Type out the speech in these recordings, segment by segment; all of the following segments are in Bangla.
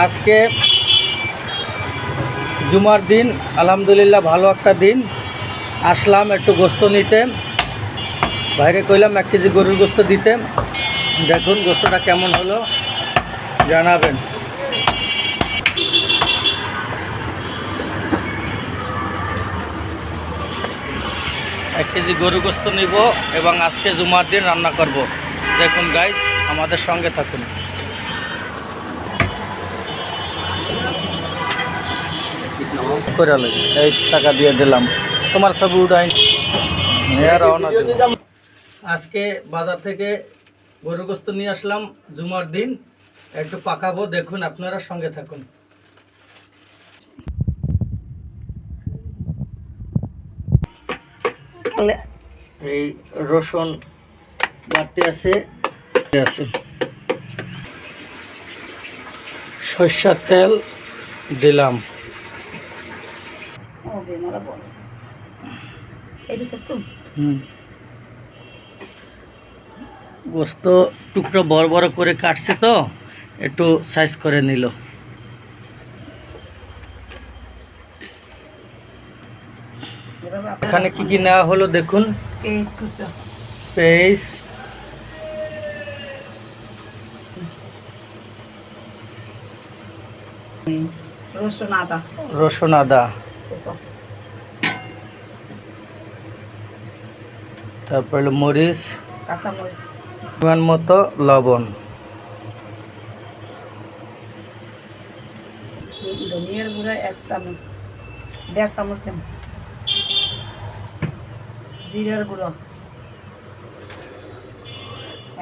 আজকে জুমার দিন, আলহামদুলিল্লাহ ভালো একটা দিন। আসলাম একটু গোস্ত নিতে, বাইরে কইলাম 1 কেজি গরুর গোস্ত দিতে। দেখুন গোস্তটা কেমন হলো জানাবেন। এক কেজি গরুর গোস্ত নিব এবং আজকে জুমার দিন রান্না করব। দেখুন গাইস, আমাদের সঙ্গে থাকুন। এই টাকা দিয়ে দিলাম, তোমার ছবি উঠাই। আজকে বাজার থেকে গরুর গোস্ত নিয়ে আসলাম, জুমার দিন একটু পাকাবো। দেখুন আপনারা সঙ্গে থাকুন। এই রসুন বাড়তি আছে, সরষের তেল দিলাম, গোস্ত টুকরো বড় বড় করে কাটছে তো একটু সাইজ করে নিল। এখানে কি কি নেওয়া হলো দেখুন। পেঁয়াজ, রসুন আদা, তারপর মরিচ, পরিমাণ মতো লবণ, ধনিয়ার গুঁড়া 1 চামচ, 1.5 চামচ দেন, জিরার গুঁড়ো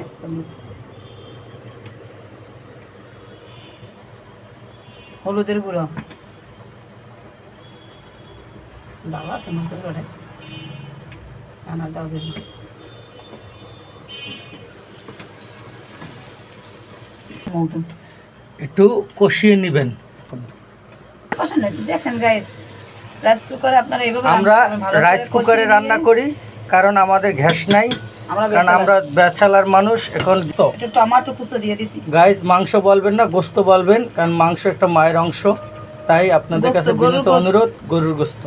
1 চামচ, হলুদের গুঁড়ো দাও আছে মাছের গুঁড়ো রান্নার দাও দেব, একটু কষিয়ে নেবেন। দেখেন গাইস, রাইস কুকারে আপনারা এইভাবে আমরা রাইস কুকারে রান্না করি কারণ আমাদের গ্যাস নাই, কারণ আমরা ব্যাচেলার মানুষ। এখন তো একটু টমেটো কুচো দিয়ে দিছি। গাইস মাংস বলবেন না, গোস্ত বলবেন, কারণ মাংস একটা মায়ের অংশ। তাই আপনাদের কাছে বিনীত অনুরোধ, গরুর গোস্ত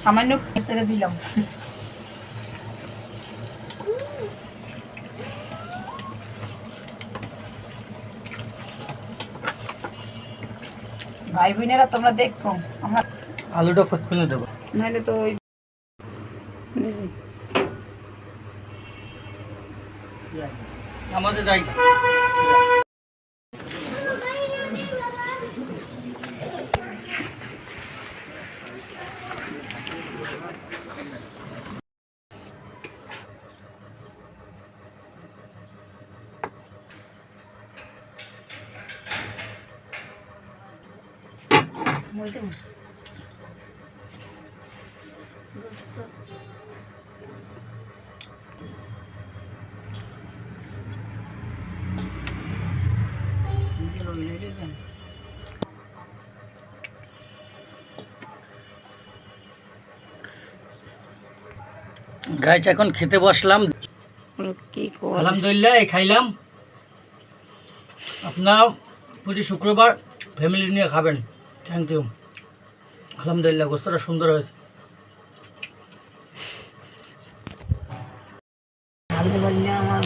সামান্য ছেড়ে দিলাম। ভাই বোনেরা তোমরা দেখো, আমরা আলুটা কতক্ষণে দেবো, নাহলে তো ওই নামাজে যাই। বলতে গাইস এখন খেতে বসলাম, আলহামদুলিল্লাহ খাইলাম। আপনারা প্রতি শুক্রবার ফ্যামিলি নিয়ে খাবেন। Thank you. আলহামদুলিল্লাহ গোস্তটা সুন্দর হয়েছে। আমার